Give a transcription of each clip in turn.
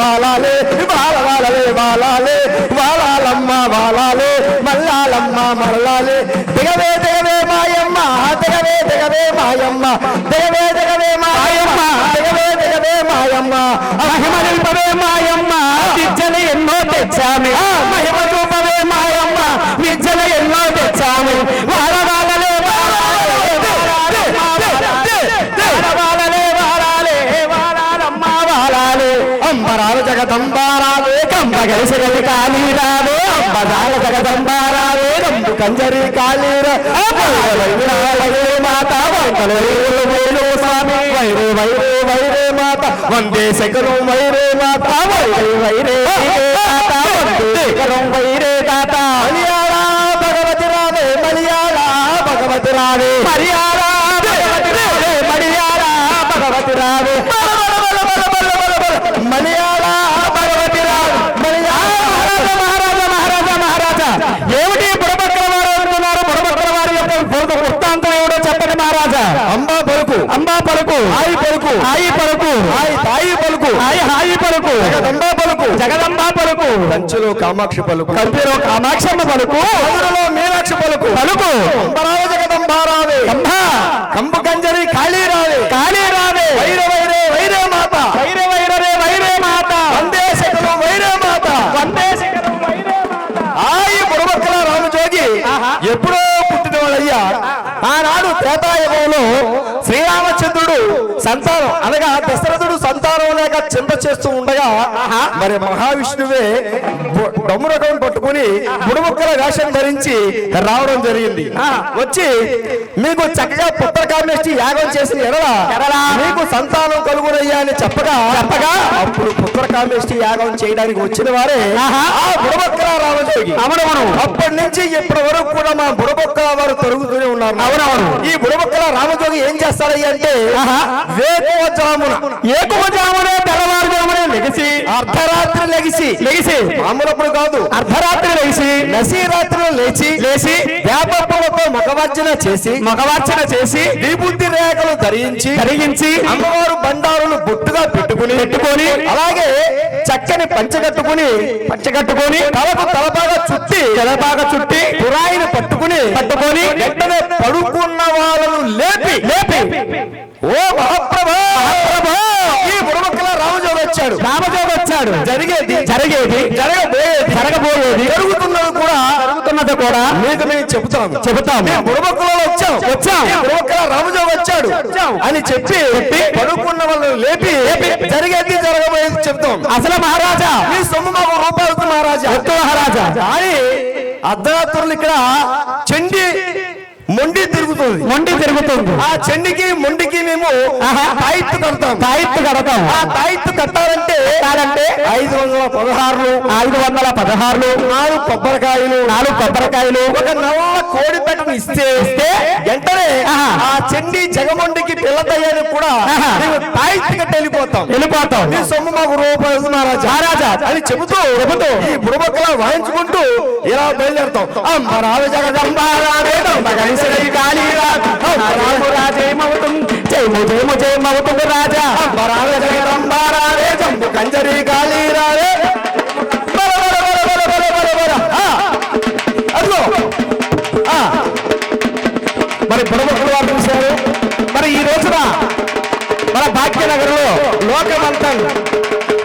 బాలాలే బాలవాలలే బాలాలే బాలాలమ్మ బాలాలే మల్లాలమ్మ మల్లాలే దిగవే దిగవే మాయమ్మ దిగవే దిగవే మాయమ్మ దిగవే దిగవే మాయమ్మ దిగవే దిగవే మాయమ్మ మహిమ నిల్పవే మాయమ్మ విద్యలు ఎన్నో తెచ్చామి మహిమ రూపవే మాయమ్మ విద్యలు ఎన్నో తెచ్చామి బాలవాలలే అంబరాలు జగదంబారాలే కంబగలిసగలి కాళీరాలే అంబరాల జగదంబారాలే కంబు కంజరి కాళీరా మాత వైరు స్వామి వైరే వైరే వైరే మాత వందే శకరం వైరే మాత వైరే వైరే మాత వందే శకరం వైరే తాత మలయాళ భగవతి రావే మలయాళ భగవతి రావే మలయాళ భగవతి రావే మలయాళ భగవతి రావే మలయాళ భగవతి రావు మహారాజా మహారాజా మహారాజా ఏమిటి బుడబక్కల వారు అంటున్నారు బుడబక్కల వారి యొక్క వృత్తాంతం ఏమిటో చెప్పండి మహారాజా అంబా పలుకు అంబా పలుకు హాయి పలుకు హాయి పలుకు హాయి తాయి పలుకు హాయి హాయి పలుకు జగదంబా పలుకు జగదంబా పలుకు కంచులో కామాక్షి పలుకు కంపిలో కామాక్షమ్మ పలుకు కంబులో మీనాక్షి పలుకు పలుకు అంబరావ జగదంబా రావే కంబ కంబు కంజరి కాళీ రావే కాళీ రావే వైర వైరే వైరే మాత వైర వైరరే వైరే మాత వందే శకరం వైరే మాత వందే శకరం వైరే మాత ఆయి బుడబక్కల రామజోగి ఎప్పుడో పుట్టిన వాళ్ళయ్యా ఆనాడు త్రేతాయుగంలో శ్రీరామచంద్రుడు సంతానం అనగా దశరథుడు సంతానం లేక చింత చేస్తూ ఉండగా మరి మహావిష్ణువే డమ్మురకం పట్టుకుని బుడబక్కల వేషం ధరించి రావడం జరిగింది వచ్చి మీకు చక్కగా పుత్రకామేష్టి యాగం చేసిన ఎడల మీకు సంతానం కలుగునయ్యా అని చెప్పగా అప్పుడు పుత్రకామేష్టి యాగం చేయడానికి వచ్చిన వారే ఆ బుడబక్కల రామజోగి అవునవును అప్పటి నుంచి ఇప్పటి వరకు కూడా మా బుడబక్కల వారు తరుగుతూనే ఉన్నారు అవునవును ఈ బుడబక్కల రామజోగి ఏం చేస్తాడయ్యా అంటే ఏకువజామునే తెల్లవారుజామునే లెగిసి అర్ధరాత్రి లెగిసి మామూలప్పుడు కాదు అర్ధరాత్రి లెగిసి నసీరాత్రిలో లేచి వేపప్పులతో మగవార్చన చేసి విభూతి రేఖలు ధరించి అమ్మవారు బండారులు బొట్టుగా పెట్టుకుని అలాగే చక్కని పంచగట్టుకుని తలకు తలపాగా చుట్టి పురాయిని పట్టుకుని వెంటనే పడుకున్న వాళ్ళను లేపి ఓ మహాప్రభా ఈ బుడబక్కల రామజోగి వచ్చాడు జరిగేది జరగబోయేది జరుగుతున్నది కూడా మీకు మేము చెబుతాము బుడబక్కలలో వచ్చాం బుడబక్కల రామజోగి వచ్చాడు అని చెప్పి పడుకున్న వాళ్ళు లేపి జరిగేది జరగబోయేది చెప్తాం అసలు మహారాజా మీ సొమ్ము మాకు రూపాయలు మహారాజా అని అర్ధరాత్రులు ఇక్కడ చండి మొండి తిరుగుతుంది ఆ చెండికి మొండికి మేము తాయిత్తు కడతాం ఆ తాయిత్తు కట్టాలంటే 516 4 కొబ్బరికాయలు ఒక నల్ల కోడి పెట్టను ఇస్తే వెంటనే ఆ చెండి జగమొండికి పిల్లతయ్యని కూడా మేము తాయిత్తు కట్టి వెళ్ళిపోతాం మీ సొమ్ము మాకు రూపాయలు మహారాజా అని చెబుతూ ఈ బుడబక్కల వాయించుకుంటూ ఇలా బయలుదేరుతాం అంబరావ జగదంబారాడే జయమవుతుంది రాజా కంజరి కాళీరాలే అదిగో మరి బుడబక్కల వారు చూశారు మరి ఈ రోజున మన భాగ్యనగర్లో లోకమంతా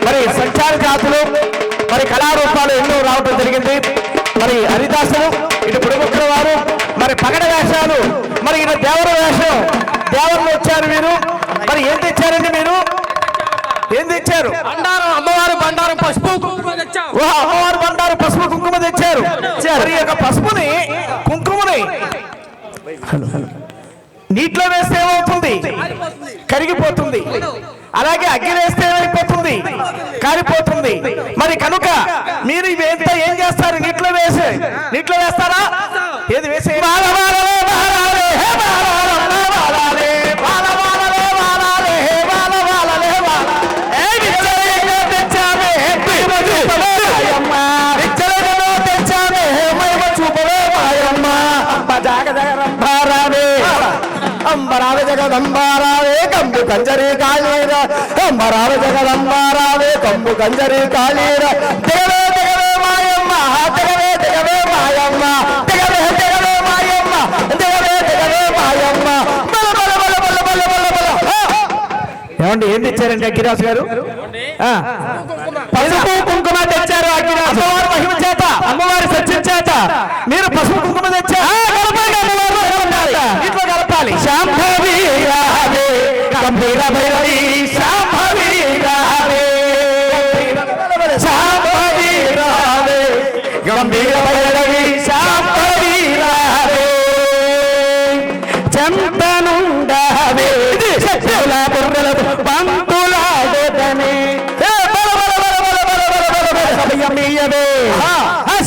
మరి సంచార జాతులు మరి కళారూపాలు ఎన్నో రావడం జరిగింది మరి హరిదాసులు ఇటు బుడబక్కల వారు మరి పగడ వేషాలు మరి ఈయన దేవర వేషం దేవర్లు వచ్చారు మీరు మరి ఏం తెచ్చారండి మీరు ఏం తెచ్చారు అమ్మవారు బండారం పసుపు అమ్మవారు బండారం పసుపు కుంకుమ తెచ్చారు మరి యొక్క పసుపుని కుంకుమని నీటిలో వేస్తే ఏమవుతుంది కరిగిపోతుంది అలాగే అగ్గి వేస్తే ఏమైపోతుంది కాలిపోతుంది మరి కనుక మీరు ఇవంతా ఏం చేస్తారు నీటిలో వేస్తారా ఏది వేసే అంబరావ జగదంబారావే కంబు కంజరి కాళీర అంబరావ జగదంబారావే కంబు కంజరి కాళీర తెగవే తెగవే మాయమ్మ తెగవే తెగవే మాయమ్మ తెగవే తెగవే మాయమ్మ తెగవే తెగవే మాయమ్మ బల బల బల బల బల బల బల. ఏమండి ఏం తెచ్చారండి అగ్గిరాజు గారు? పసుపు కుంకుమ తెచ్చారు అగ్గిరాజు. అమ్మవారి మహిమ చేత అమ్మవారి సత్యం చేత మీరు పసుపు కుంకుమ తెచ్చారు. ఇంట్లో కలపాలి. శాంభవి రావే గంభీర భైరవి శాంభవి రావే శాంభవి రావే గంభీర భైరవి శాంభవి రావే చెంతనుండవే శక్తుల బుర్రలకు పంతులాడేదనే అభయమీయవే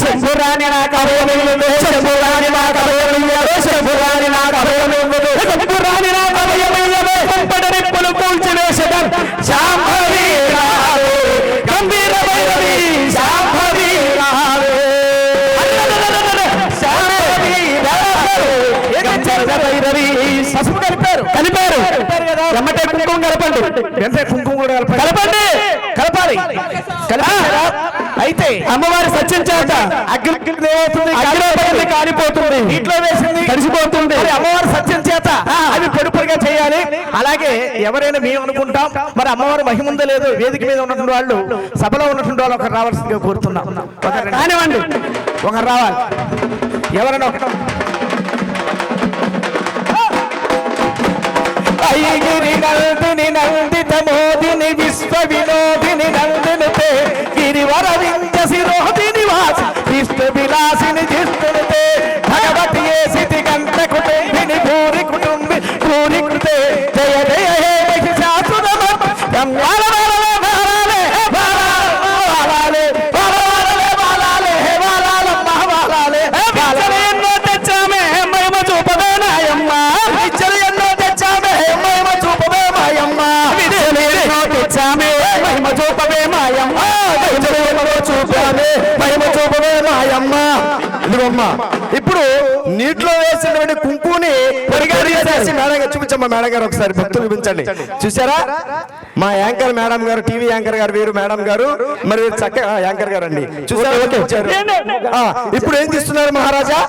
శంభురాణి నాకు అభయమీయవే శంభురాణి నాకు అభయమీయవే శంభురాణి నాకు అభయమీయవే శంభురాణి నాకు అభయమీయవే సంపడనిప్పులు కూల్చివేసడం శాంభవి రావే గంభీర భైరవి శాంభవి రావే శాంభవి భైరవి పసుపు కలిపారు కలిపారు ఎమ్మటే కుంకుమ కలపండి. కుంకుమ కూడా కలపండి కలపాలి. అయితే అమ్మవారి సత్యం చేత అగ్ని కాలిపోతుంది, ఇంట్లో వేసింది తడిసిపోతుంది. అమ్మవారి సత్యం చేత అవి పొడిపొడిగా చేయాలి. అలాగే ఎవరైనా మేము అనుకుంటాం మరి అమ్మవారి మహిమ ఉందో లేదో వేదిక మీద ఉన్నటువంటి వాళ్ళు సభలో ఉన్నటువంటి వాళ్ళు ఒకరు రావాల్సిందిగా కోరుతున్నాం. కానివ్వండి ఒకరు రావాలి. ఎవరైనా ఒకరు ఐగిరి నందిని నందిత మోదిని విశ్వ వినోదిని నందినితే గిరివర వింజ శిరోదిని వాసి విష్ణు విలాసిని జిష్ణునితే భగవతి ఏ స్థితి కంట కుటుంబిని భూరి కుటుంబి భూరి కృతే జయ జయ హే మహిషాసురమ గంగాల వాలలే వాలలే వాలలే వాలలే వాలలే హే వాలలమ్మ వాలలే వాలలే ఎన్నో తెచ్చామే మహిమ చూపవే నాయమ్మ ఇచ్చలు ఎన్నో తెచ్చామే మహిమ చూపవే మాయమ్మ ఎన్నో తెచ్చామే మహిమ చూపవే మాయమ్మ చూపామే మహిమ చూపవే మాయమ్మ. ఇదిగోమ్మ ఇప్పుడు నీటిలో వేసినటువంటి కుంకుని చేసి మేడం గారు చూపించమ్మా. మేడం గారు ఒకసారి భక్తులు చూపించండి. చూసారా మా యాంకర్ మేడం గారు, టీవీ యాంకర్ గారు వీరు మేడం గారు, మరి చక్కగా యాంకర్ గారు అండి. చూసారా ఇప్పుడు ఏం తీస్తున్నారు మహారాజా?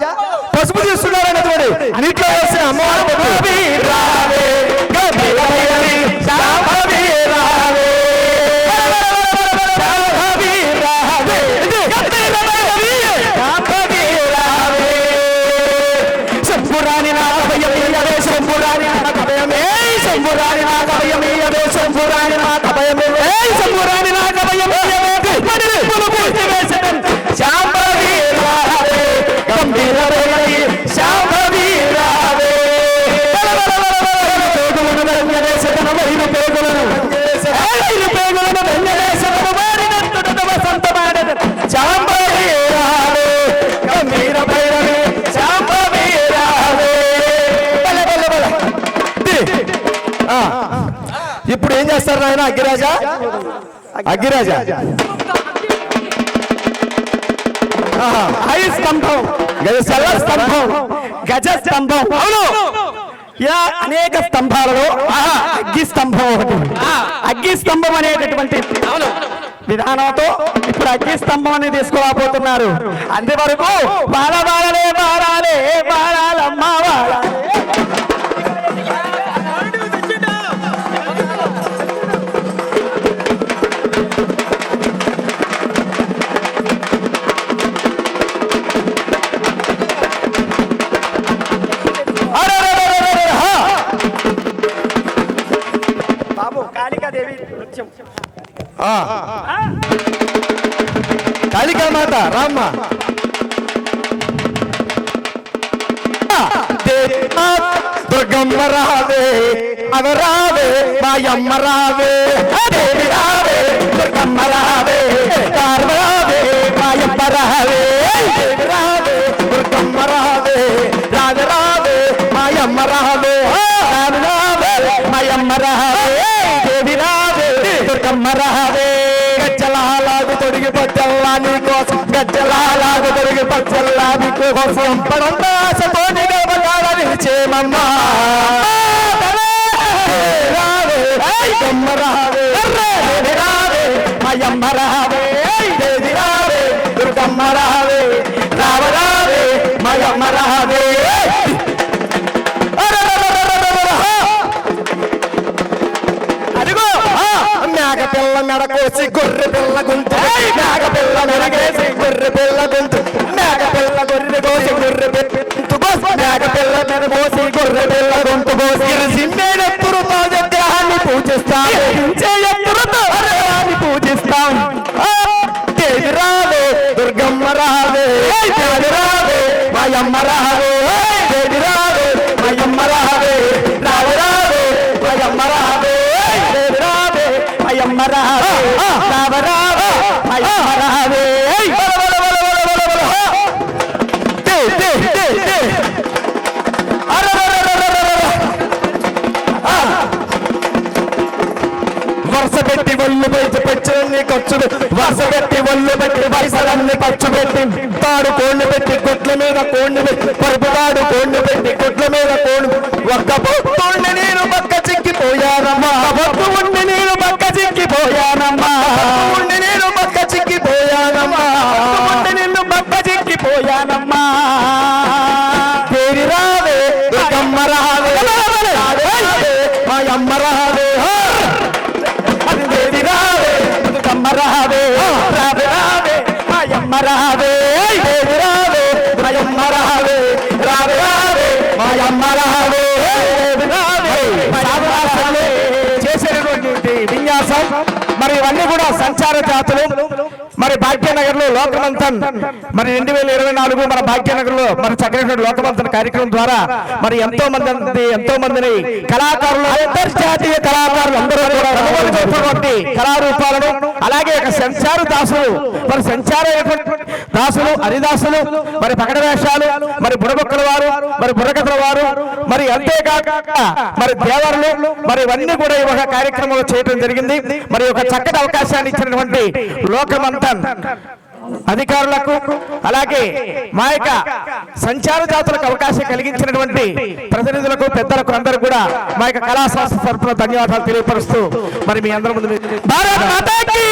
పసుపు తీస్తున్నారు అన్నటువంటి నీటిలో వేసి అమ్మవారు శంభురాణి నాగభయమీయవే శంభురాణి నాగభయమే శంభురాణి నాగభయమీయవే శంభురాణి నాగభయమే శంభురాణి నాగభయమీయవే శాంభవి రావే గంభీర భైరవి శాంభవి రావే పేగులను ధన్యదేశన వైరు పేగులను ఐదు పేగులను ధన్యదేశన వారినంతట వసంతమాడద శాంభవి రావే గంభీర భైరవి శాంభవి రావే. ఇప్పుడు ఏం చేస్తారు నాయన అగ్గిరాజా? అగ్గిరాజా ఐదు స్తంభం గజ స్తంభం గజ స్తంభం అవును అనేక స్తంభాలలో అగ్గి స్తంభం ఒకటి. అగ్గి స్తంభం అనేటటువంటి విధానంతో ఇప్పుడు అగ్గి స్తంభం అని తీసుకోబోతున్నారు. అంతవరకు బాలబాలలే బాలాలే బాలాలమ్మ బాలాలే కాళికామాత రామ్మ దుర్గమ్మ రావే అవరావే మాయమ్మ రావే దేవి రావే దుర్గమ్మ రావే రావే మాయమ్మ రావే దేవి రావే దుర్గమ్మ రావే రావే రావే మాయమ్మ రావే రావే మాయమ్మ రావే దేవి రావే దుర్గమ్మ రావే గజ్జలాగు తొడిగి పచ్చల్లా నీ కోసం గజ్జలాగు తొడిగి పచ్చల్లా నీకు కోసం పడందాసతోని నిలిచేమమ్మా దుర్గమ్మ రావే రావే మాయమ్మ రావే దేవి రావే దుర్గమ్మ రావే రావ రావే మాయమ్మ రావే అదిగో మేక పిల్ల మెడ కోసి గొర్రె పిల్ల గుంటు మేక పిల్ల మెడగేసి గొర్రె పిల్ల గుంటు మేక పిల్ల గొర్రె కోసి గొర్రె మేక పిల్ల మెడ కోసి గొర్రె పిల్ల గుంటు కోసి సింహేనెత్తురుతో దేహాన్ని పూజిస్తాం దేహాన్ని పూజిస్తాం దేవి రావే దుర్గమ్మ రావే దేవి రావే మాయమ్మ రావే దేవి రావే మాయమ్మ రావే రావ రావే మాయమ్మ రావే దేవి రావే మాయమ్మ రావే రావ రావే మాయమ్మ రావే వరుస పెట్టి ఒళ్ళు పెట్టి పెచ్చలన్నీ ఖర్చు వరుస పెట్టి ఒళ్ళు పెట్టి వయసలన్నీ ఖర్చు పెట్టి తాడు కోళ్ళు పెట్టి గుట్ల మీద కోడిని పెట్టి పరుపుతాడు కోడిని పెట్టి గుట్ల మీద కోడి ఒక్క పొత్తుండి నేను పక్క చిక్కిపోయానమ్మా పొత్తు ఉండి నేను పక్క చిక్కిపోయానమ్మా ఉండి నేను పక్క చిక్కిపోయానమ్మా ఉండి నిన్ను పక్క చిక్కిపోయానమ్మా పేరు రావే దుర్గమ్మ రావే మాయమ్మ రావే దేవి రావే దుర్గమ్మ రావే రావే రావే మాయమ్మ రావే దేవి రావే మాయమ్మ రావే రావే రావే మాయమ్మ రావే దేవి రావే సాధనాసనలు చేసేటువంటి విన్యాసం మరి ఇవన్నీ కూడా సంచార జాతులు మరి భాగ్యనగర్ లో లోకమంతన్ మరి 2024 మన భాగ్యనగర్ లో మరి చక్కటి లోకమంతన్ కార్యక్రమం ద్వారా మరి ఎంతో మందిని కళాకారులు అంతర్జాతీయ కళాకారులు అందరూ కూడా కళారూపాలను అలాగే సంచార దాసులు మరి సంచార దాసులు హరిదాసులు మరి పగడ వేషాలు మరి బుడబొక్కల వారు మరి బుర్రకథల వారు మరి అంతేకాక మరి దేవరులు మరి ఇవన్నీ కూడా ఈ ఒక కార్యక్రమంలో చేయడం జరిగింది మరి ఒక చక్కటి అవకాశాన్ని ఇచ్చినటువంటి లోకమంతన్ అధికారులకు అలాగే మా యొక్క సంచార జాతులకు అవకాశం కలిగించినటువంటి ప్రతినిధులకు పెద్దలకు అందరూ కూడా మా యొక్క కళా సంస్థ తరఫున ధన్యవాదాలు తెలియపరుస్తూ మరి మీ అందరి ముందు భారత్ మాతాకి